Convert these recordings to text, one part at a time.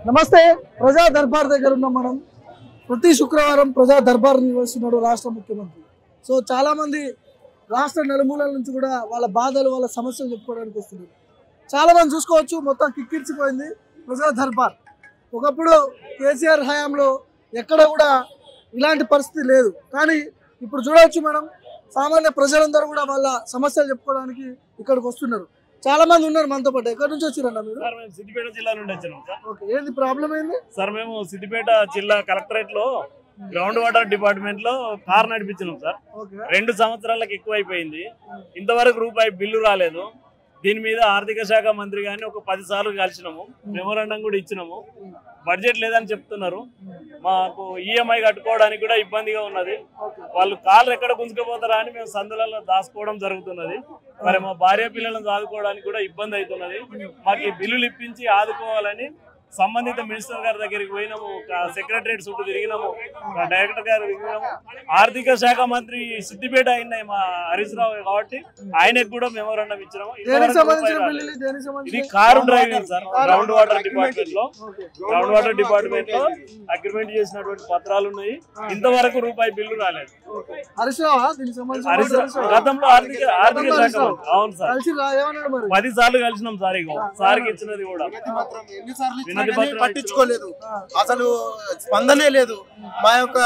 నమస్తే ప్రజా దర్బార్ దగ్గర ఉన్నాం మనం. ప్రతి శుక్రవారం ప్రజా దర్బార్ నిర్వహిస్తున్నాడు రాష్ట్ర ముఖ్యమంత్రి. సో చాలా మంది రాష్ట్ర నలుమూలల నుంచి కూడా వాళ్ళ బాధలు వాళ్ళ సమస్యలు చెప్పుకోవడానికి వస్తున్నారు. చాలా మంది చూసుకోవచ్చు, మొత్తం కిక్కిరిచిపోయింది ప్రజా దర్బార్. ఒకప్పుడు కేసీఆర్ హయాంలో ఎక్కడ కూడా ఇలాంటి పరిస్థితి లేదు, కానీ ఇప్పుడు చూడవచ్చు మనం సామాన్య ప్రజలందరూ కూడా వాళ్ళ సమస్యలు చెప్పుకోవడానికి ఇక్కడికి వస్తున్నారు. చాలా మంది ఉన్నారు మనతో పాటు. ఎక్కడి నుంచి వచ్చారన్నా మీరు? సార్ మేము సిద్దిపేట జిల్లా నుండి వచ్చినాం సార్. ఓకే, ఏంది ప్రాబ్లం ఏంది సార్? మేము సిద్దిపేట జిల్లా కలెక్టరేట్ లో గ్రౌండ్ వాటర్ డిపార్ట్మెంట్ లో కార్ నడిపించినాం సార్. 2 సంవత్సరాలకు ఎక్కువ అయిపోయింది, ఇంతవరకు రూపాయి బిల్లు రాలేదు. దీని మీద ఆర్థిక శాఖ మంత్రి గారిని ఒక 10 సార్లు కలిసినాము, మెమోరాండం కూడా ఇచ్చినాము. బడ్జెట్ లేదని చెప్తున్నారు. మాకు ఈఎంఐ కట్టుకోవడానికి కూడా ఇబ్బందిగా ఉన్నది. వాళ్ళు కాళ్ళు ఎక్కడ గుంజుకుపోతారా అని మేము సందులలో దాచుకోవడం జరుగుతున్నది. మరి మా భార్య పిల్లలను ఆదుకోవడానికి కూడా ఇబ్బంది అవుతున్నది. మాకు ఈ బిల్లులు ఇప్పించి ఆదుకోవాలని సంబంధిత మినిస్టర్ గారి దగ్గరికి పోయినాము, సెక్రటరేట్ చుట్టూ తిరిగినాము, డైరెక్టర్ గారు తిరిగినాము. ఆర్థిక శాఖ మంత్రి సిద్దిపేట అయిన మా హరీష్ రావు కాబట్టి ఆయనకు కూడా మెమోరాండం ఇచ్చినాము. ఇది car driving sir. Ground water department లో అగ్రిమెంట్ చేసినటువంటి పత్రాలు ఉన్నాయి. ఇంతవరకు రూపాయి బిల్లు రాలేదు. గతంలో ఆర్థిక శాఖ మంత్రి. అవును సార్, 10 సార్లు కలిసినాం సార్. ఇగో సార్కి ఇచ్చినది కూడా పట్టించుకోలేదు, అసలు స్పందనే లేదు. మా యొక్క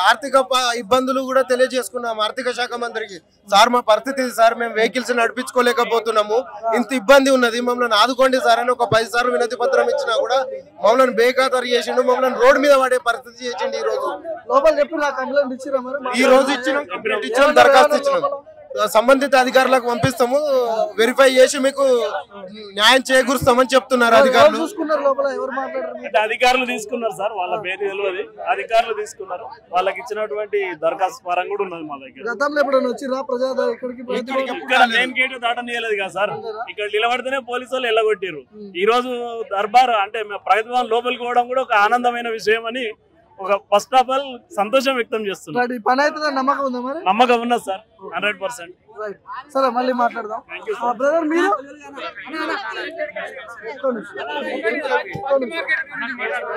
ఆర్థిక ఇబ్బందులు కూడా తెలియజేసుకున్నాం ఆర్థిక శాఖ మంత్రికి. సార్ మా పరిస్థితి సార్, మేము వెహికల్స్ నడిపించుకోలేకపోతున్నాము, ఇంత ఇబ్బంది ఉన్నది, మమ్మల్ని ఆదుకోండి సార్ అని ఒక 10 సార్లు వినతి పత్రం ఇచ్చినా కూడా మమ్మల్ని బేఖాతరు చేసిండు, మమ్మల్ని రోడ్డు మీద పడే పరిస్థితి చేసిండు. ఈ రోజు ఇచ్చినాం, దరఖాస్తు ఇచ్చినాం, సంబంధిత అధికారులకు పంపిస్తాము, వెరిఫై చేసి మీకు న్యాయం చేకూరుస్తామని చెప్తున్నారు అధికారులు. అధికారులు తీసుకున్నారు సార్, వాళ్ళ పేరు తెలియదు, అధికారులు తీసుకున్నారు. వాళ్ళకి ఇచ్చినటువంటి దరఖాస్తు పరం కూడా ఉన్నది మా దగ్గర. ఇక్కడ మెయిన్ గేట్ దాటనీయలేదు కదా సార్, ఇక్కడ నిలబడితేనే పోలీసు వాళ్ళు వెళ్ళగొట్టారు. ఈ రోజు దర్బార్ అంటే ప్రభుత్వం లోపలికి పోవడం కూడా ఒక ఆనందమైన విషయం అని ఒక ఫస్ట్ ఆఫ్ ఆల్ సంతోషం వ్యక్తం చేస్తున్నారు. నమ్మకం ఉన్నది సార్, 100%. సరే, మళ్ళీ మాట్లాడదాం. బ్రదర్ మీరు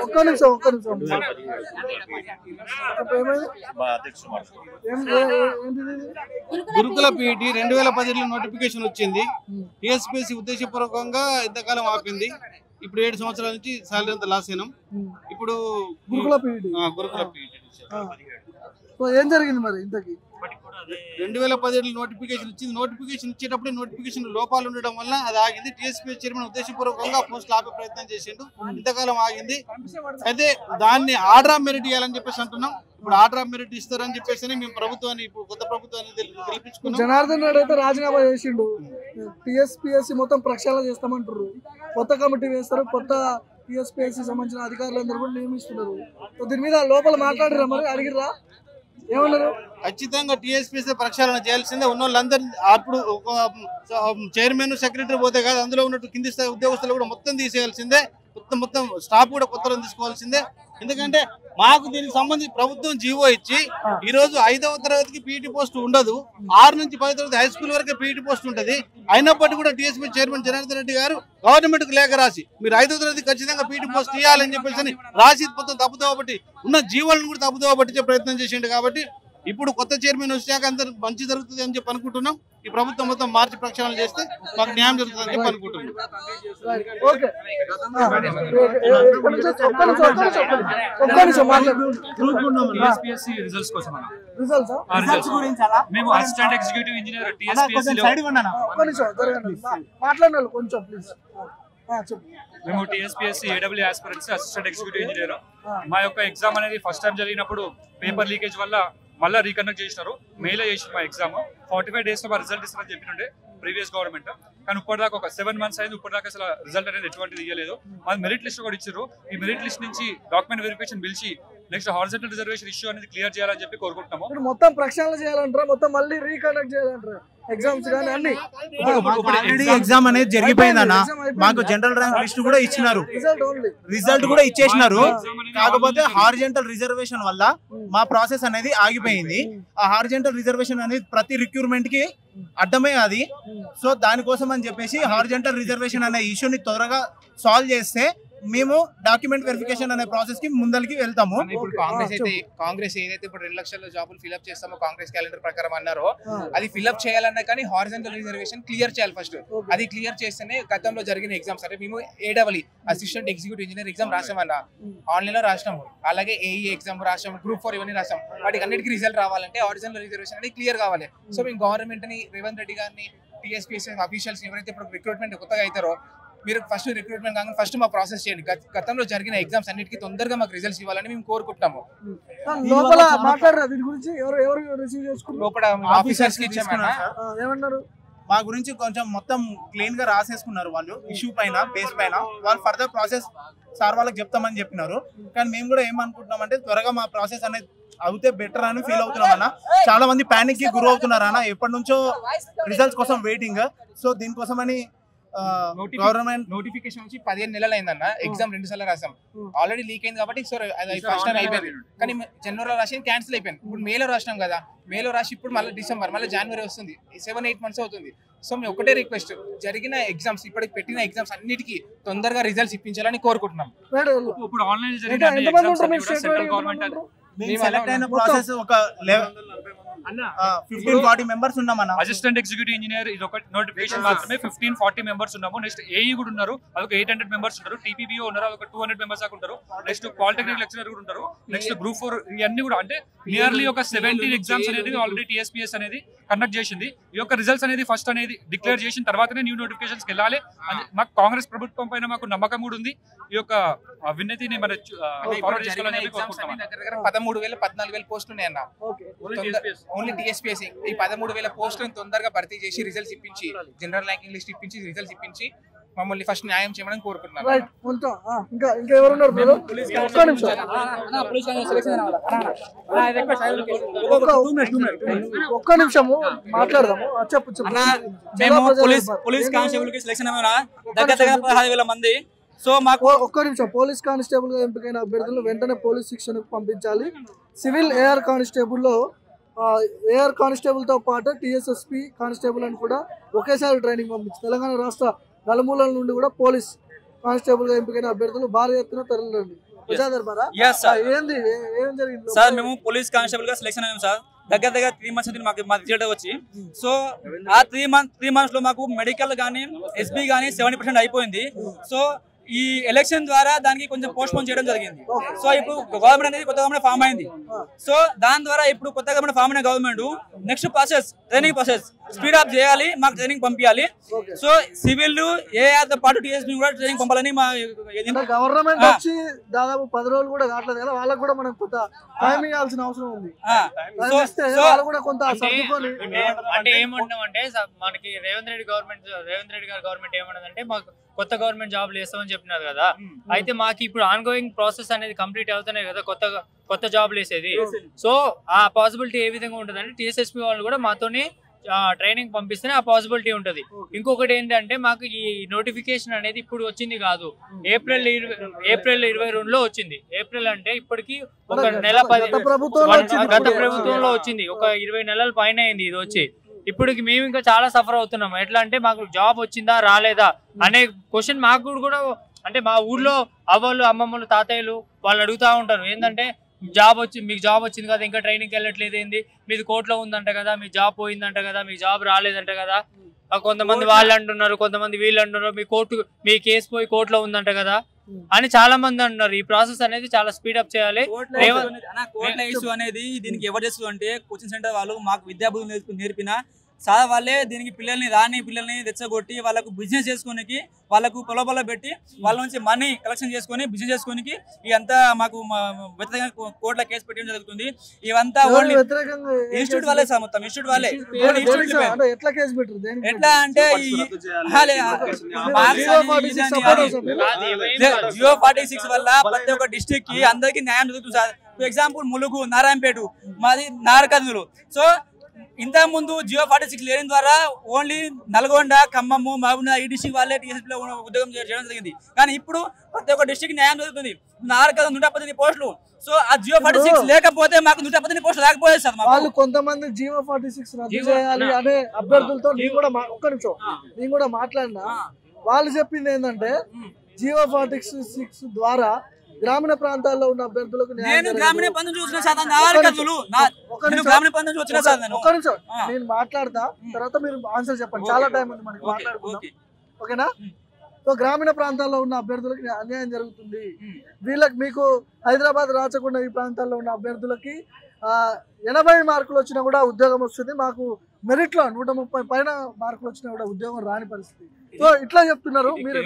ఒక్క నిమిషం గురుకుల పీఈటీ 2010లో నోటిఫికేషన్ వచ్చింది. టీఎస్పీఎస్సీ ఉద్దేశపూర్వకంగా ఇంతకాలం ఆపింది. ఇప్పుడు 7 సంవత్సరాల నుంచి సాలరీ అంతా లాస్ అయినాం. ఇప్పుడు గురుకుల పీఈటీ ఏం జరిగింది మరి? ఇంతకీ 2017 నోటిఫికేషన్ ఇచ్చింది. నోటిఫికేషన్ ఇచ్చేటప్పుడు నోటిఫికేషన్ లోపాలు ఉండడం వల్ల అది ఆగింది. టీఎస్పీఎస్ చైర్మన్ ఉద్దేశపూర్వకంగా పోస్టులు ఆపే ప్రయత్నం చేసిండు, ఇంతకాలం ఆగింది. అయితే దాన్ని ఆర్డర్ ఆఫ్ మెరిట్ ఇవ్వాలని చెప్పేసి అంటున్నాం. ఇప్పుడు ఆర్డర్ ఆఫ్ మెరిట్ ఇస్తారని చెప్పేసి మేము ప్రభుత్వాన్ని, కొత్త ప్రభుత్వాన్ని గెలిపించుకున్నాం. జనార్దన్ రెడ్డి అయితే రాజీనామా చేసిండు. టీఎస్పీఎస్సీ మొత్తం ప్రక్షాళన చేస్తామంటారు, కొత్త కమిటీ వేస్తారు, కొత్త టీఎస్పీఎస్సీ సంబంధించిన అధికారులందరూ కూడా నియమిస్తున్నారు. దీని మీద లోపల మాట్లాడిరా మరి? అడిగిరా? ఏమన్నారు? ఖచ్చితంగా టీఎస్పీఎస్సీ ప్రక్షాళన చేయాల్సిందే. ఉన్న వాళ్ళందరూ అప్పుడు చైర్మన్ సెక్రటరీ పోతే కాదు, అందులో ఉన్నట్టు కింది స్థాయి ఉద్యోగస్తులు కూడా మొత్తం తీసేయాల్సిందే. మొత్తం స్టాఫ్ కూడా కొత్తలో తీసుకోవాల్సిందే. ఎందుకంటే మాకు దీనికి సంబంధించి ప్రభుత్వం జీవో ఇచ్చి ఈ రోజు 5వ తరగతికి పీఈటీ పోస్ట్ ఉండదు, 6 నుంచి 10వ తరగతి హై స్కూల్ వరకే పీఈటీ పోస్ట్ ఉంటుంది. అయినప్పటికీ కూడా టీఎస్పీ చైర్మన్ జనార్దన్ రెడ్డి గారు గవర్నమెంట్ కు లేఖ రాసి మీరు 5వ తరగతి ఖచ్చితంగా పీఈటీ పోస్ట్ ఇవ్వాలని చెప్పేసి రాసి మొత్తం తప్పుదోవ బట్టి ఉన్న జీవోలను కూడా తప్పుదోవ పట్టించే ప్రయత్నం చేసిండు. కాబట్టి ఇప్పుడు కొత్త చైర్మన్ వచ్చాక అందరూ మంచి జరుగుతుంది అని చెప్పి అనుకుంటున్నాం. ఈ ప్రభుత్వం మొత్తం మార్చి ప్రక్షాళన చేస్తే మాకు న్యాయం జరుగుతుంది అని చెప్పి అనుకుంటున్నాం. మేము అసిస్టెంట్ ఎగ్జిక్యూటివ్ ఇంజనీర్ మేము TSPSC AW aspirants assistant executive engineer. మా యొక్క ఎగ్జామ్ అనేది ఫస్ట్ టైం జరిగినప్పుడు పేపర్ లీకేజ్ వల్ల మళ్ళీ రీకండక్ట్ చేసినారు. మెయిల్ చేసి మా ఎగ్జామ్ 45 days లో మా రిజల్ట్ ఇస్తారని చెప్పినండే ప్రీవియస్ గవర్నమెంట్. కానీ ఇప్పటిదాకా ఒక 7 months అయింది, ఇప్పటిదాకా అసలు రిజల్ట్ అనేది ఎటువంటిది ఇవ్వలేదు. మాది మెరిట్ లిస్ట్ కూడా ఇచ్చారు. ఈ మెరిట్ లిస్ట్ నుంచి డాక్యుమెంట్ వెరిఫికేషన్ పిలిచి నెక్స్ట్ హారిజాంటల్ రిజర్వేషన్ ఇష్యూ అనేది క్లియర్ చేయాలని చెప్పి కోరుకుంటున్నాము. మొత్తం ప్రక్షాళన చేయాలంటారా? మొత్తం మళ్ళీ రీకండక్ట్ చేయాలంటారా? ఎగ్జామ్స్ గాని అన్ని ఎగ్జామ్ అనేది జరిగిపోయిందన్న. మాకు జనరల్ ర్యాంక్ లిస్ట్ కూడా ఇచ్చినారు, రిజల్ట్ కూడా ఇచ్చేసినారు. కాకపోతే హారిజాంటల్ రిజర్వేషన్ వల్ల మా ప్రాసెస్ అనేది ఆగిపోయింది. ఆ హారిజాంటల్ రిజర్వేషన్ అనేది ప్రతి రిక్రూట్మెంట్ కి అడ్డమే అది. సో దానికోసం అని చెప్పేసి హారిజాంటల్ రిజర్వేషన్ అనే ఇష్యూని త్వరగా సాల్వ్ చేస్తే మేము డాక్యుమెంట్ వెరిఫికేషన్ అనే ప్రాసెస్ కి ముందరికి వెళ్తాము. ఇప్పుడు కాంగ్రెస్ ఏదైతే ఇప్పుడు 2 లక్షల జాబులు ఫిల్అప్ చేస్తామో కాంగ్రెస్ క్యాలెండర్ ప్రకారం అన్నారో అది ఫిల్అప్ చేయాలన్నా కానీ హారిజాంటల్ రిజర్వేషన్ క్లియర్ చేయాలి ఫస్ట్. అది క్లియర్ చేస్తేనే గతంలో జరిగిన ఎగ్జామ్స్ అంటే మేము AEE assistant executive engineer exam రాసామన్నా, ఆన్లైన్ లో రాసినాము, అలాగే AE ఎగ్జామ్ రాసాము, గ్రూప్ 4 ఇవన్నీ రాసాం. వాటికి అన్నిటికీ రిజల్ట్ రావాలంటే హారిజాంటల్ రిజర్వేషన్ అనేది క్లియర్ కావాలి. సో మేము గవర్నమెంట్ ని రేవంత్ రెడ్డి గారిని TSPSC అఫీషియల్స్ ఎవరైతే ఇప్పుడు రిక్రూట్మెంట్ కొత్తగా అవుతారో మీరు ఫస్ట్ రిక్రూట్మెంట్ కాగానే ఫస్ట్ మా ప్రాసెస్ చేయండి. గతంలో జరిగిన ఎగ్జామ్స్ అన్నిటికీ తొందరగా మాకు రిజల్ట్స్ ఇవ్వాలని మేము కోరుకుంటున్నాము. లోపల మాట్లాడరా దీని గురించి? ఎవరు రిసీవ్ చేసుకున్నారు? లోపల ఆఫీసర్స్ కి ఇచ్చామన్నా. ఏమన్నారు? మా గురించి కొంచెం మొత్తం క్లీన్ గా రాసేసుకున్నారు వాళ్ళు, ఇష్యూ పైన బేస్ పైన. వాళ్ళు ఫర్దర్ ప్రాసెస్ సార్ వాళ్ళకి చెప్తామని చెప్పినారు. కానీ మేము కూడా ఏమనుకుంటున్నాం అంటే త్వరగా మా ప్రాసెస్ అనేది అవుతే బెటర్ అని ఫీల్ అవుతున్నాం అన్న. చాలా మంది ప్యానిక్ కి గురి అవుతున్నారు అన్న, ఎప్పటి నుంచో రిజల్ట్స్ కోసం వెయిటింగ్. సో దీనికోసం అని గవర్నమెంట్ నోటిఫికేషన్ వచ్చి 15 నెలలు అయిందన్న. ఎగ్జామ్ 2 సార్లు రాసాం, ఆల్రెడీ లీక్ అయింది కాబట్టి సో ఫస్ట్ టైం అయిపోయింది. కానీ జనవరిలో రాసి క్యాన్సిల్ అయిపోయింది. ఇప్పుడు మేలో రాసినాం కదా, మేలో రాసి ఇప్పుడు మళ్ళీ డిసెంబర్ మళ్ళీ జనవరి వస్తుంది, 7-8 మంత్స్ అవుతుంది. సో మేము ఒకటే రిక్వెస్ట్, జరిగిన ఎగ్జామ్స్ ఇప్పటికి పెట్టిన ఎగ్జామ్స్ అన్నిటికీ తొందరగా రిజల్ట్స్ ఇప్పించాలని కోరుకుంటున్నాం. ఇప్పుడు ఆన్లైన్ జరిగిన సెంట్రల్ గవర్నమెంట్ మేము సెలెక్ట్ అయిన ప్రాసెస్ ఒక 15-40 మెంబర్స్ ఉన్నామన్న. అసిస్టెంట్ ఎగ్జిక్యూటివ్ ఇంజనీర్ ఇది ఒక నోటిఫికేషన్ మాత్రమే 15-40 మెంబర్స్ ఉన్నాము. నెక్స్ట్ AE కూడా ఉన్నారు, అదొక 800 మెంబర్స్ ఉంటారు. TPBO ఉన్నారు, అదొక 200 మెంబర్స్ దాకా ఉంటారు. నెక్స్ట్ పాలిటెక్నిక్ లెక్చరర్ కూడా ఉంటారు. నెక్స్ట్ గ్రూప్ 4 ఇవన్నీ కూడా అంటే నియర్లీ ఒక 17 ఎగ్జామ్స్ అనేది ఆల్రెడీ TSPS అనేది కండక్ట్ చేసింది. ఈ యొక్క రిజల్ట్స్ అనేది ఫస్ట్ అనేది డిక్లేర్ చేసిన తర్వాతనే న్యూ నోటిఫికేషన్స్కి వెళ్ళాలి. మాకు కాంగ్రెస్ ప్రభుత్వం పైన మాకు నమ్మకం కూడా ఉంది. ఈ యొక్క విన్నతిని మన ఫార్వర్డ్ చేసుకోవాలని చెప్పి కోరుకుంటున్నాం. దగ్గర 13,000-14,000 పోస్టులు ఉన్నాయన్న. ఓన్లీ TSPSC ఈ 13,000 పోస్టులను తొందరగా భర్తీ చేసి రిజల్ట్స్ ఇప్పించి, జనరల్ ర్యాంకింగ్ లిస్ట్ ఇప్పించి రిజల్ట్స్ ఇప్పించి మమ్మల్ని ఫస్ట్ న్యాయం చేయమని కోరుకుంటున్నాను. ఒక్క నిమిషము మాట్లాడదాము. మేము పోలీస్ కానిస్టేబుల్ కి సెలెక్షన్ దగ్గర 16,000 మంది. సో మాకు ఒక్క నిమిషం, పోలీస్ కానిస్టేబుల్ గా ఎంపికైన అభ్యర్థులు వెంటనే పోలీస్ శిక్షణకు పంపించాలి. సివిల్ AR కానిస్టేబుల్ లో AR కానిస్టేబుల్ తో పాటు TSSP కానిస్టేబుల్ అని కూడా ఒకేసారి ట్రైనింగ్ పంపించి తెలంగాణ రాష్ట్ర నలుమూలల నుండి కూడా పోలీస్ కానిస్టేబుల్ గా ఎంపికైన అభ్యర్థులు భారీ ఎత్తున తరలిరండి. సార్ మేము పోలీస్ కానిస్టేబుల్ గా సెలెక్షన్ అయ్యాం సార్. దగ్గర 3 మంత్స్ మాకు రిజల్ట్ వచ్చి. సో ఆ 3 మంత్స్ లో మాకు మెడికల్ గానీ SB గానీ 70% అయిపోయింది. సో ఈ ఎలక్షన్ ద్వారా దానికి కొంచెం పోస్ట్ పోన్ చేయడం జరిగింది. సో ఇప్పుడు గవర్నమెంట్ అనేది కొత్త గవర్నమెంట్ ఫామ్ అయింది. సో దాని ద్వారా ఇప్పుడు కొత్త గవర్నమెంట్ ఫామ్ అయిన government next process training process speed up చేయాలి, మాకు ట్రైనింగ్ పంపించాలి. సో సివిల్ AR తో పాటు TSP కూడా ట్రైనింగ్ పంపాలని మా గవర్నమెంట్ వచ్చి దాదాపు 10 రోజులు కూడా కావట్లేదు కదా, వాళ్ళకి కూడా మనం కొంత టైం ఇవ్వాల్సిన అవసరం ఉంది. అంటే ఏమంటామంటే మనకి రేవంత్ రెడ్డి గారి గవర్నమెంట్ ఏమన్నదంటే మాకు కొత్త గవర్నమెంట్ జాబ్లు వేస్తామని చెప్పినారు కదా. అయితే మాకు ఇప్పుడు ఆన్గోయింగ్ ప్రాసెస్ అనేది కంప్లీట్ అవుతున్నాయి కదా కొత్త జాబ్లు వేసేది. సో ఆ పాసిబిలిటీ ఏ విధంగా ఉంటుంది అంటే TSSP వాళ్ళు కూడా మాతోని ట్రైనింగ్ పంపిస్తేనే ఆ పాసిబిలిటీ ఉంటుంది. ఇంకొకటి ఏంటంటే మాకు ఈ నోటిఫికేషన్ అనేది ఇప్పుడు వచ్చింది కాదు, ఏప్రిల్ 22లో వచ్చింది. ఏప్రిల్ అంటే ఇప్పటికి ఒక నెల గత ప్రభుత్వంలో వచ్చింది, ఒక 20 నెలల పైన అయింది ఇది వచ్చి. ఇప్పటికి మేము ఇంకా చాలా సఫర్ అవుతున్నాం. ఎట్లా అంటే మాకు జాబ్ వచ్చిందా రాలేదా అనే క్వశ్చన్ మాకు కూడా అంటే మా ఊర్లో అవ్వలు అమ్మమ్మలు తాతయ్యలు వాళ్ళు అడుగుతూ ఉంటారు. ఏంటంటే మీకు జాబ్ వచ్చింది కదా, ఇంకా ట్రైనింగ్కి వెళ్ళట్లేదు ఏంది, మీది కోర్టులో ఉందంట కదా, మీ జాబ్ పోయిందంట కదా, మీ జాబ్ రాలేదంట కదా. కొంతమంది వాళ్ళు అంటున్నారు, కొంతమంది వీళ్ళు అంటున్నారు మీ కేసు పోయి కోర్టులో ఉందంట కదా అని చాలా మంది అంటున్నారు. ఈ ప్రాసెస్ అనేది చాలా స్పీడప్ చేయాలి. కోర్టుల ఇష్యూ అనేది దీనికి ఎవరు చేస్తుంది అంటే కోచింగ్ సెంటర్ వాళ్ళు మాకు విద్యాబుద్ధులు నేర్పిన సార్ వాళ్ళే దీనికి పిల్లల్ని తెచ్చగొట్టి వాళ్ళకు బిజినెస్ చేసుకోనికి, వాళ్ళకు పొలబొల పెట్టి వాళ్ళ నుంచి మనీ కలెక్షన్ చేసుకొని బిజినెస్ చేసుకోనికి ఇదంతా మాకు వ్యతిరేకంగా కోర్టులో కేసు పెట్టడం జరుగుతుంది. ఇవంతా ఓన్లీ ఇన్స్టిట్యూట్ వాళ్ళే సార్, మొత్తం ఇన్స్టిట్యూట్ వాళ్ళే. ఎట్లా అంటే G46 వల్ల ప్రతి ఒక్క డిస్ట్రిక్ట్ కి అందరికి న్యాయం జరుగుతుంది sir. For example Mulugu, Narayanpet, మాది నారకర్నూలు. సో ఇంత ముందు G46 లేని ద్వారా ఓన్లీ నల్గొండ, ఖమ్మము, మహబూబ్నగర్ ఈ డిస్ట్రిక్ట్ వాళ్ళే TSP లో ఉద్యోగం చేయడం జరిగింది. కానీ ఇప్పుడు ప్రతి ఒక్క డిస్ట్రిక్ట్ న్యాయం జరుగుతుంది. నారకర్నూలు 118 పోస్టులు. సో ఆ G46 లేకపోతే మాకు 118 పోస్టులు లేకపోతే సార్ వాళ్ళు కొంతమంది G46 రద్దు చేయాలి అనే అభ్యర్థులతో నేను కూడా మాట్లాడినా. వాళ్ళు చెప్పింది ఏంటంటే GO46 ద్వారా గ్రామీణ ప్రాంతాల్లో ఉన్న అభ్యర్థులకు నేను మాట్లాడతా తర్వాత మీరు ఆన్సర్ చెప్పండి. చాలా టైం ఉంది మనకి మాట్లాడుకుందాం, ఓకేనా? సో గ్రామీణ ప్రాంతాల్లో ఉన్న అభ్యర్థులకి అన్యాయం జరుగుతుంది. వీళ్ళకి మీకు హైదరాబాద్ రాచకొండ ఈ ప్రాంతాల్లో ఉన్న అభ్యర్థులకి 80 మార్కులు వచ్చినా కూడా ఉద్యోగం వస్తుంది. మాకు మెరిట్లో 130 పైన మార్కులు వచ్చినా కూడా ఉద్యోగం రాని పరిస్థితి. సో ఇట్లా చెప్తున్నారు మీరు.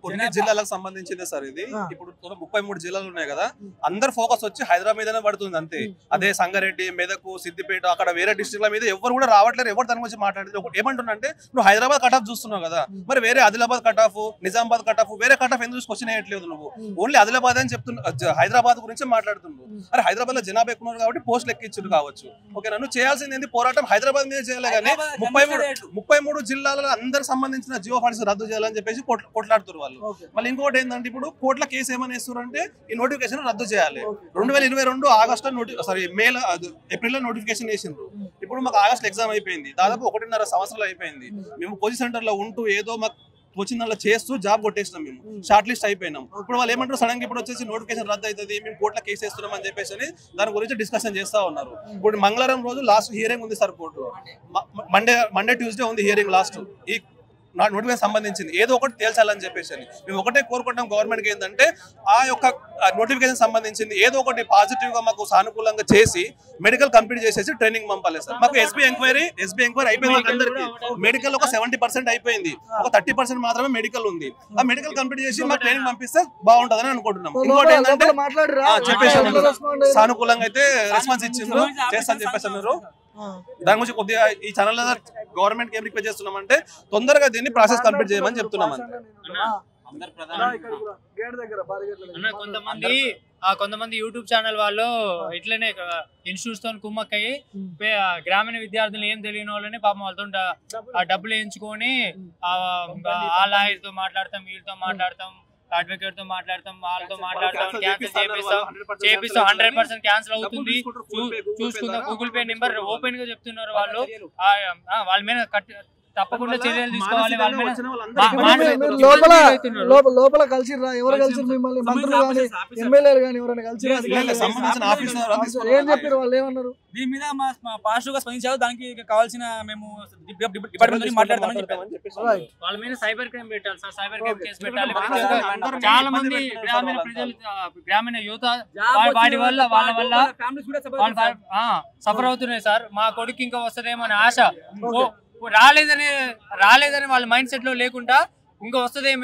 కొన్ని జిల్లాలకు సంబంధించిందే సార్ ఇది. ఇప్పుడు 33 జిల్లాలు ఉన్నాయి కదా, అందరు ఫోకస్ వచ్చి హైదరాబాద్ మీదనే పడుతుంది అంతే. అదే సంగారెడ్డి, మెదకు, సిద్దిపేట అక్కడ వేరే డిస్ట్రిక్ట్ల మీద ఎవరు కూడా రావట్లేరు. ఎవరు దాని గురించి మాట్లాడలేదు. ఏమంటున్నా అంటే నువ్వు హైదరాబాద్ కట్ ఆఫ్ చూస్తున్నావు కదా, మరి వేరే Adilabad cut off, Nizamabad cut off, వేరే కట్ ఆఫ్ ఎందుకు క్వశ్చన్ వేయట్లేదు నువ్వు? ఓన్లీ ఆదిలాబాద్ అని చెప్తున్నా, హైదరాబాద్ గురించి మాట్లాడుతున్నావు. అరే హైదరాబాద్ లో జనాభా ఎక్కువ ఉన్నారు కాబట్టి పోస్టులు ఎక్కించుడు కావచ్చు, ఓకేనా? నువ్వు చేయాల్సింది ఏంది? పోరాటం హైదరాబాద్ మీద చేయాలి కానీ 33 జిల్లాలలో అందరికి సంబంధించిన GO46 రద్దు చేయాలని చెప్పేసి కొట్లాడుతారు వాళ్ళు. మళ్ళీ ఇంకోటి ఏంటంటే ఇప్పుడు కోర్టుల కేసు ఏమని వేస్తారు అంటే ఈ నోటిఫికేషన్ రద్దు చేయాలి. 2022 ఆగస్టు ఏప్రిల్ లో నోటిఫికేషన్ వేసిండ్రు. ఇప్పుడు మాకు ఆగస్ట్ ఎగ్జామ్ అయిపోయింది, దాదాపు 1.5 సంవత్సరాలు అయిపోయింది. మేము కోచింగ్ సెంటర్ లో ఉంటూ ఏదో మాకు వచ్చిన దానిలో చేస్తూ జాబ్ కొట్టేసినాం, మేము షార్ట్ లిస్ట్ అయిపోయినాం. ఇప్పుడు వాళ్ళు ఏమంటారు సడన్ గా ఇప్పుడు వచ్చేసి నోటిఫికేషన్ రద్దు అవుతుంది, మేము కోర్టులో కేసు వేస్తున్నాం అని చెప్పేసి దాని గురించి డిస్కషన్ చేస్తా ఉన్నారు. ఇప్పుడు మంగళవారం రోజు లాస్ట్ హియరింగ్ ఉంది సార్ కోర్టులో, మండే ట్యూస్డే ఉంది హియరింగ్ లాస్ట్. ఈ నోటిఫికేషన్ సంబంధించింది ఏదో ఒకటి తేల్చాలని చెప్పేసి మేము ఒకటే కోరుకుంటాం గవర్నమెంట్కి ఏంటంటే ఆ యొక్క నోటిఫికేషన్ సంబంధించింది ఏదో ఒకటి పాజిటివ్ గా మాకు సానుకూలంగా చేసి మెడికల్ కంప్లీట్ చేసేసి ట్రైనింగ్ పంపాలి సార్. మాకు ఎస్బీ ఎంక్వైరీ అయిపోయింది, అందరికి మెడికల్ ఒక 70% అయిపోయింది, ఒక 30% మాత్రమే మెడికల్ ఉంది. ఆ మెడికల్ కంప్లీట్ చేసి మాకు ట్రైనింగ్ పంపిస్తే బాగుంటుందని అనుకుంటున్నాం. ఇంకోటి ఏంటంటే చెప్పేసి సానుకూలంగా అయితే రెస్పాన్స్ ఇచ్చిండ్రు, చేస్తా అని చెప్పేసి అన్నారు. దాని గురించి కొద్దిగా ఈ ఛానల్ గవర్నమెంట్ ఏం రిక్వెస్ట్ చేస్తున్నామంటే తొందరగా దీన్ని ప్రాసెస్ కంప్లీట్ చేయమని చెప్తున్నాం. కొంతమంది యూట్యూబ్ ఛానల్ వాళ్ళు ఇట్లనే ఇన్స్టిట్యూట్స్ తో కుమ్మక్కయ్యి గ్రామీణ విద్యార్థులు ఏం తెలియని వాళ్ళని పాపం వాళ్ళతో డబ్బులు వేయించుకొని ఆ లాయర్ తో మాట్లాడతాం, వీళ్ళతో మాట్లాడతాం, అడ్వకేట్ తో మాట్లాడతాం, వాళ్ళతో మాట్లాడతాం, క్యాన్సిల్ చేపిస్తాం 100% క్యాన్సిల్ అవుతుంది. చూసుకుందాం, గూగుల్ పే నెంబర్ ఓపెన్ గా చెప్తున్నారు వాళ్ళు. వాళ్ళ మీద తప్పకుండా చర్యలు తీసుకోవాలి. లోపల కలిసిరా? ఎవరు కలిసి మిమ్మల్ని? మంత్రులు కానీ ఎమ్మెల్యేలు కానీ ఎవరైనా కలిసిరా? ఏం చెప్పారు వాళ్ళు? ఏమన్నారు? దీని మీద మా పాజిటివ్ గా స్పందించారు. దానికి కావాల్సిన మేము డిపార్ట్మెంట్ మాట్లాడతామని చెప్పారు. వాళ్ళ మీద సైబర్ క్రైమ్ పెట్టాలి సార్, సైబర్ క్రైమ్ కేసు పెట్టాలి. చాలా మంది గ్రామీణ ప్రజలు, గ్రామీణ యువత వాటి వల్ల వాళ్ళ సఫర్ అవుతున్నాయి సార్. మా కొడుకు ఇంకా వస్తుందేమో అని ఆశ, రాలేదని వాళ్ళ మైండ్ సెట్ లో లేకుండా ఇంకా వస్తుందేమో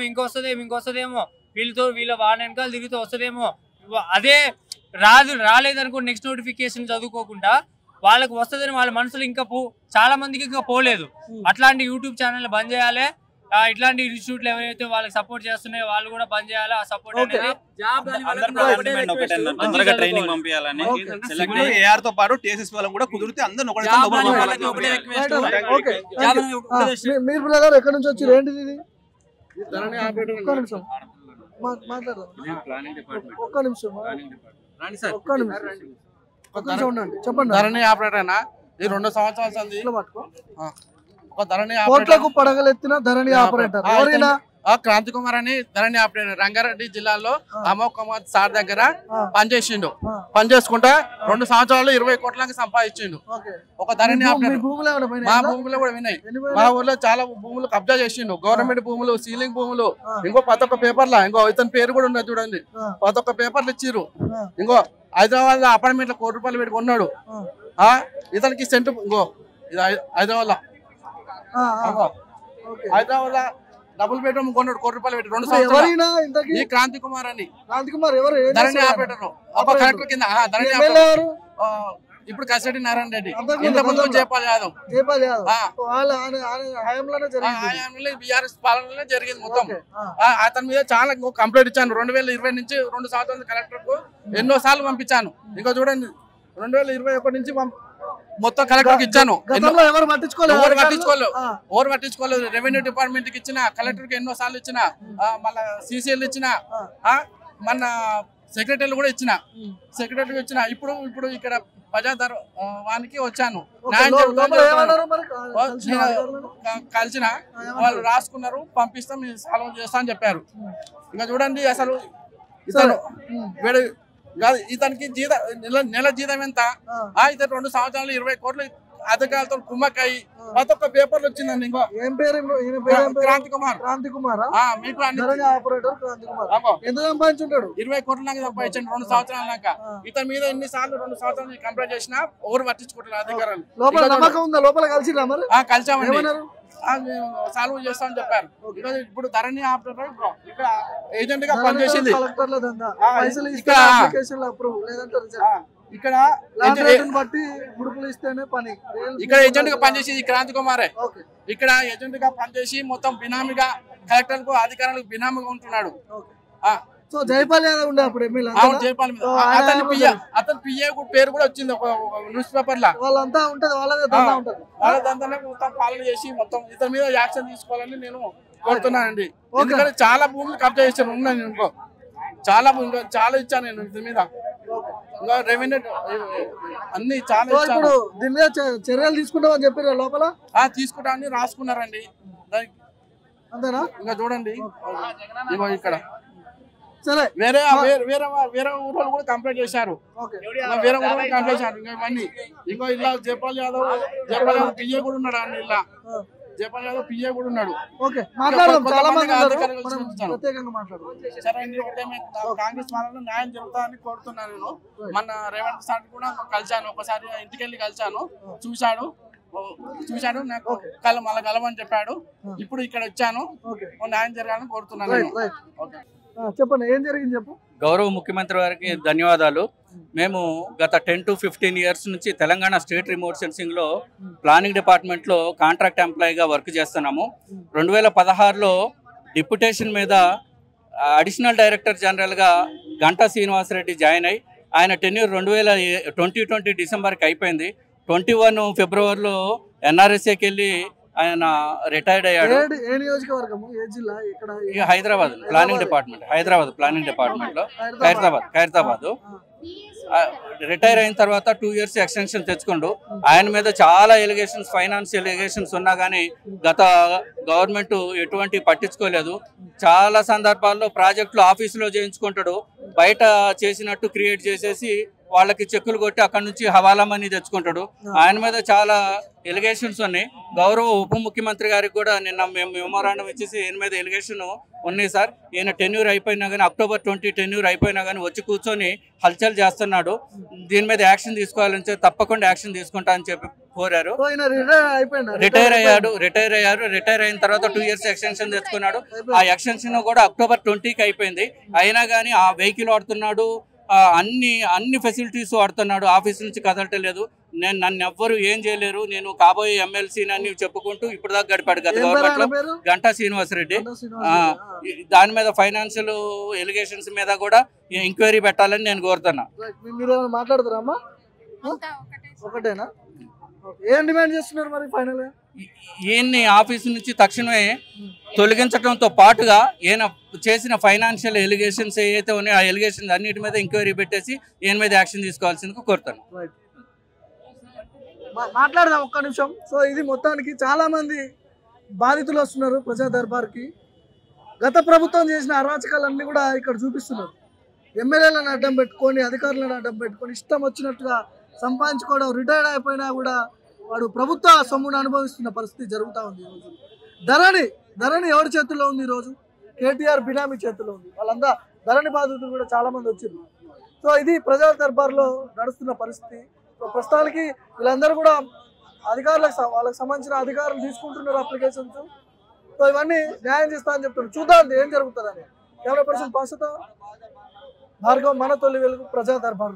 వీళ్ళ వాళ్ళ వెనకాల తిరిగితే వస్తుందేమో, అదే రాలేదనుకో నెక్స్ట్ నోటిఫికేషన్ చదువుకోకుండా వాళ్ళకి వస్తుందని వాళ్ళ మనసులో ఇంకా చాలా మందికి ఇంకా పోలేదు. అట్లాంటి యూట్యూబ్ ఛానల్ బంద్ చేయాలి. ఇట్లాంటి ఇన్స్టిట్యూట్లు ఎవరైతే వాళ్ళకి సపోర్ట్ చేస్తున్నాయో వాళ్ళు కూడా బంద్ చేయాలి. ఆ సపోర్ట్ అనేది ట్రైనింగ్ పంపించాలని ఏఆర్ తో పాటు టీఎస్ఎస్ వాళ్ళని కూడా కుదిరితే అందరూ మీరు బ్రదర్ ఎక్కడి నుంచి వచ్చి ఏంటిది ఇది? ఒక్క నిమిషం ఉండండి, చెప్పండి. ధరణి ఆపరేటర్నా? ఈ 2 సంవత్సరాలు కోట్లకు పడగలెత్తిన ధరణి ఆపరేటర్ ఎవరైనా? క్రాంతి కుమార్ అని ధరణి ఆపరేటర్ రంగారెడ్డి జిల్లాలో అమోక్ కుమార్ సార్ దగ్గర పనిచేసిండు. పనిచేసుకుంటా 2 సంవత్సరాలు 20 కోట్లకి సంపాదించిండు. ఒక ధరణి ఆపరేటర్. మా భూములు కూడా వినాయి. మా ఊర్లో చాలా భూములు కబ్జా చేసిండు. గవర్నమెంట్ భూములు, సీలింగ్ భూములు, ఇంకో 11 పేపర్ల ఇంకో ఇతని పేరు కూడా ఉన్నది చూడండి. 11 పేపర్లు ఇచ్చిర్రు. ఇంకో హైదరాబాద్ లో అపార్ట్మెంట్ లో 1 కోటి రూపాయలు పెట్టి కొన్నాడు. ఇతనికి సెంటు ఇంకో హైదరాబాద్ లో డబుల్ బెడ్రూమ్ కొన్నాడు, 1 కోటి రూపాయలు పెట్టి 2 సంవత్సరాలు. ఈ క్రాంతి కుమార్ అని ధరణి ఆపరేటర్, ఒక కలెక్టర్ కింద ధరణి ఆపరేటర్. ఇప్పుడు కసిరెడ్డి నారాయణ రెడ్డి, ఇంతకుముందు జయపాల్ యాదవ్. బీఆర్ఎస్ పాలనలో జరిగింది మొత్తం. అతని మీద చాలా కంప్లైంట్ ఇచ్చాను. 2020 నుంచి 2 సంవత్సరాల కలెక్టర్ కు ఎన్నో సార్లు పంపించాను. ఇంకా చూడండి 2021 నుంచి మొత్తం కలెక్టర్ కి ఇచ్చాను. ఎవరు పట్టించుకోలేదు. రెవెన్యూ డిపార్ట్మెంట్ కి ఇచ్చిన, కలెక్టర్ కి ఎన్నో సార్లు ఇచ్చిన, మళ్ళా సీసీఎల్ ఇచ్చిన, మన సెక్రటరీలు కూడా ఇచ్చిన. ఇప్పుడు ఇక్కడ ప్రజాదర్బానికి వచ్చాను. కలిసిన వాళ్ళు రాసుకున్నారు, పంపిస్తాం, సాల్వ్ చేస్తా అని చెప్పారు. ఇంకా చూడండి అసలు ఇతను వీడు కాదు, ఇతనికి నెల జీతం ఎంత? ఇతను 2 సంవత్సరాలు 20 కోట్లు అధికారులతో కుమ్మకాయి ప్రతి ఒక్క పేపర్లు వచ్చిందండి. ఇంకో ఏం పేరు? క్రాంతి కుమార్. క్రాంతి కుమార్ మీకు ఆపరేటర్ క్రాంతి కుమార్ ఎంత సంపాదించుంటాడు? 20 కోట్ల దాకా సంపాదించండి 2 సంవత్సరాల దాకా. ఇతని మీద ఎన్నిసార్లు 2 సంవత్సరాలు కంప్లైంట్ చేసినా ఎవరు పట్టించుకుంటారు అధికారులు. లోపల నమ్మకం ఉందా? లోపల కలిసిరా మరి? కలిసామండి, సాల్వ్ చేస్తామని చెప్పారు. ఇప్పుడు ధరణి ఆపరేటర్ ఇక్కడ ఏజెంట్ గా పనిచేసింది. ఇక్కడ బట్టి గుడుపులు ఇస్తేనే పని. ఇక్కడ ఏజెంట్ గా పనిచేసింది క్రాంతి కుమారే. ఇక్కడ ఏజెంట్ గా పనిచేసి మొత్తం బినామీగా కలెక్టర్ కు అధికారులకు బినామీగా ఉంటున్నాడు. సో జైపాల్ యాదవ్ ఉండే అప్పుడు ఎమ్మెల్యే. జైపాల్ అతని పిఏ పేరు కూడా వచ్చింది ఒక న్యూస్ పేపర్ లా. వాళ్ళంతా ఉంటది, వాళ్ళదే దందా ఉంటది. వాళ్ళ దందానే మొత్తం పాలన చేసి మొత్తం ఇతని మీద యాక్షన్ తీసుకోవాలని నేను కోరుతున్నానండి. ఎందుకంటే చాలా భూములు కబ్జా చేశాను ఉన్నాను. ఇంకో చాలా ఇచ్చాను నేను ఇతని మీద. ఇంకా రెవెన్యూ అన్ని చాలా ఇచ్చాను. దీని మీద చర్యలు తీసుకుంటామని చెప్పారు లోపల. తీసుకుంటామని రాసుకున్నారండి. అంతేనా? ఇంకా చూడండి ఇక్కడ సరే వేరే ఊర్లో కూడా కంప్లైంట్ చేశారు. వేరే ఊర్లో కంప్లైంట్ చేశారు. ఇంకా ఇవన్నీ ఇంకో ఇలా జైపాల్ యాదవ్ పిఏ కూడా ఉన్నాడు అండి. ఇలా జైపాల్ యాదవ్ పిఏ కూడా ఉన్నాడు. సరే అండి, కాంగ్రెస్ వాళ్ళలో న్యాయం జరుగుతుందని కోరుతున్నాను నేను. మన రేవంత్ సార్ కూడా కలిశాను, ఒకసారి ఇంటికి వెళ్ళి కలిశాను. చూశాడు నాకు మళ్ళీ కలవని చెప్పాడు. ఇప్పుడు ఇక్కడ వచ్చాను, న్యాయం జరగాలని కోరుతున్నాను. చెప్పండి, ఏం జరిగింది చెప్పు. గౌరవ ముఖ్యమంత్రి గారికి ధన్యవాదాలు. మేము గత 10 to 15 ఇయర్స్ నుంచి తెలంగాణ స్టేట్ రిమోట్ సెన్సింగ్లో ప్లానింగ్ డిపార్ట్మెంట్లో కాంట్రాక్ట్ ఎంప్లాయీగా వర్క్ చేస్తున్నాము. 2016లో డిప్యుటేషన్ మీద అడిషనల్ డైరెక్టర్ జనరల్గా గంటా శ్రీనివాసరెడ్డి జాయిన్ అయ్యి ఆయన టెన్యూర్ 2020 డిసెంబర్కి అయిపోయింది. 21 ఫిబ్రవరిలో ఎన్ఆర్ఎస్ఏకి వెళ్ళి ఆయన రిటైర్డ్ అయ్యాడు. హైదరాబాద్ ప్లానింగ్ డిపార్ట్మెంట్లో ఖైరతాబాద్ రిటైర్ అయిన తర్వాత 2 years ఎక్స్టెన్షన్ తెచ్చుకుండు. ఆయన మీద చాలా ఎలిగేషన్స్, ఫైనాన్షియల్ ఎలిగేషన్స్ ఉన్నా కానీ గత గవర్నమెంట్ ఎటువంటి పట్టించుకోలేదు. చాలా సందర్భాల్లో ప్రాజెక్టులు ఆఫీసులో చేయించుకుంటాడు, బయట చేసినట్టు క్రియేట్ చేసేసి వాళ్ళకి చెక్కులు కొట్టి అక్కడ నుంచి హవాలా మనీ తెచ్చుకుంటాడు. ఆయన మీద చాలా ఎలిగేషన్స్ ఉన్నాయి. గౌరవ ఉప ముఖ్యమంత్రి గారికి కూడా నిన్న మేము మెమోరాండం ఇచ్చేసి ఈయన మీద ఎలిగేషన్ ఉన్నాయి సార్, ఈయన టెన్యూర్ అయిపోయినా కానీ October 20 టెన్యూర్ అయిపోయినా కానీ వచ్చి కూర్చొని హల్చల్ చేస్తున్నాడు, దీని మీద యాక్షన్ తీసుకోవాలని తప్పకుండా యాక్షన్ తీసుకుంటా అని చెప్పి కోరారు. రిటైర్ అయిన తర్వాత 2 years ఎక్స్టెన్షన్ తెచ్చుకున్నాడు. ఆ ఎక్స్టెన్షన్ కూడా October 20కి అయిపోయింది. అయినా కానీ ఆ వెహికల్ వాడుతున్నాడు, అన్ని ఫెసిలిటీస్ వాడుతున్నాడు, ఆఫీస్ నుంచి కదలటలేదు. నన్ను ఎవ్వరు ఏం చేయలేరు, నేను కాబోయే ఎమ్మెల్సీని అని చెప్పుకుంటూ ఇప్పుడు దాకా గడిపాడు గత గవర్నమెంట్ లో గంటా శ్రీనివాసరెడ్డి. దాని మీద ఫైనాన్షియల్ ఎలిగేషన్స్ మీద కూడా ఎంక్వైరీ పెట్టాలని నేను కోరుతున్నా. మాట్లాడుతారమ్మా? ఒకటేనా? ఏం డిమాండ్ చేస్తున్నారు మరి ఫైనల్ గా? ఈయన్ని ఆఫీసు నుంచి తక్షణమే తొలగించడంతో పాటుగా ఈయన చేసిన ఫైనాన్షియల్ ఎలిగేషన్స్ ఏవైతే ఉన్నాయో ఆ ఎలిగేషన్స్ అన్నిటి మీద ఎంక్వైరీ పెట్టేసి ఈయన మీద యాక్షన్ తీసుకోవాల్సిందిగా కోరుతాను. మాట్లాడదాం ఒక్క నిమిషం. సో ఇది మొత్తానికి చాలా మంది బాధితులు వస్తున్నారు ప్రజా దర్బార్కి. గత ప్రభుత్వం చేసిన అరాచకాలన్నీ కూడా ఇక్కడ చూపిస్తున్నారు. ఎమ్మెల్యేలను అడ్డం పెట్టుకొని, అధికారులను అడ్డం పెట్టుకొని ఇష్టం వచ్చినట్టుగా సంపాదించుకోవడం, రిటైర్డ్ అయిపోయినా కూడా వాడు ప్రభుత్వ సొమ్మును అనుభవిస్తున్న పరిస్థితి జరుగుతూ ఉంది. ఈరోజు ధరణి ఎవరి చేతుల్లో ఉంది? ఈరోజు కేటీఆర్ బినామీ చేతుల్లో ఉంది. వాళ్ళంతా ధరణి బాధితులు కూడా చాలా మంది వచ్చారు. సో ఇది ప్రజా దర్బార్లో నడుస్తున్న పరిస్థితి. సో ప్రస్తుతానికి వీళ్ళందరూ కూడా వాళ్ళకి సంబంధించిన అధికారులు తీసుకుంటున్నారు అప్లికేషన్స్. సో ఇవన్నీ న్యాయం చేస్తా అని చెప్తున్నారు. చూద్దాం ఏం జరుగుతుందని. కెమెరా పర్సన్ పాసుతో భార్గవ్, మన తొలి వెలుగు, ప్రజా దర్బార్.